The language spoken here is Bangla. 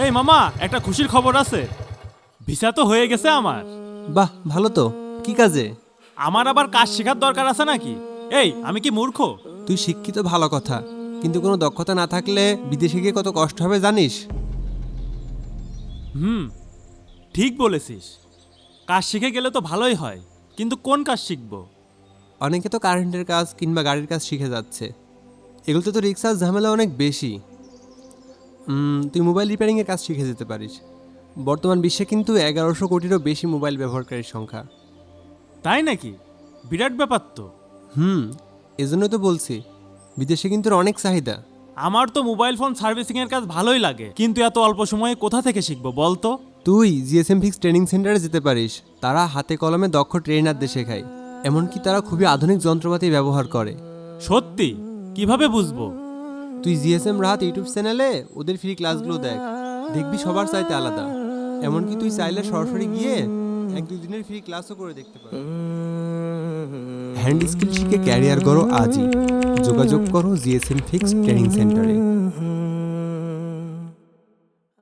এই মামা, একটা খুশির খবর আছে। ভিসা তো হয়ে গেছে আমার। বাহ, ভালো তো। কি কাজে? আমার আবার কাজ শেখার দরকার আছে নাকি? এই, আমি কি মূর্খ? তুই শিক্ষিত ভালো কথা, কিন্তু কোনো দক্ষতা না থাকলে বিদেশে গিয়ে কত কষ্ট হবে জানিস? হুম, ঠিক বলেছিস। কাজ শিখে গেলে তো ভালোই হয়, কিন্তু কোন কাজ শিখবো? অনেকে তো কারেন্টের কাজ কিংবা গাড়ির কাজ শিখে যাচ্ছে। এগুলোতে তো রিক্সার ঝামেলা অনেক বেশি। তুই মোবাইল রিপেয়ারিংয়ের কাজ শিখে যেতে পারিস। বর্তমান বিশ্বে কিন্তু 1100 কোটিরও বেশি মোবাইল ব্যবহারকারীর সংখ্যা। তাই নাকি? বিরাট ব্যাপার তো। এজন্যই তো বলছি, বিদেশে কিন্তু অনেক চাহিদা। আমার তো মোবাইল ফোন সার্ভিসিং এর কাজ ভালোই লাগে, কিন্তু এত অল্প সময়ে কোথা থেকে শিখবো বলতো? তুই জিএসএম ফিক্স ট্রেনিং সেন্টারে যেতে পারিস। তারা হাতে কলমে দক্ষ ট্রেনারদের শেখায়। এমনকি তারা খুবই আধুনিক যন্ত্রপাতি ব্যবহার করে। সত্যি? কিভাবে বুঝবো? তুই জিএসএম রাহাত ইউটিউব চ্যানেলে ওদের ফ্রি ক্লাসগুলো দেখ, দেখবি সবার চাইতে আলাদা। এমনকি তুই চাইলে সরাসরি গিয়ে 1-2 দিনের ফ্রি ক্লাসও করে দেখতে পারিস। হ্যান্ড স্কিল শিখে ক্যারিয়ার করো আজই। যোগাযোগ করো জিএসএম ফিক্স ট্রেনিং সেন্টারে।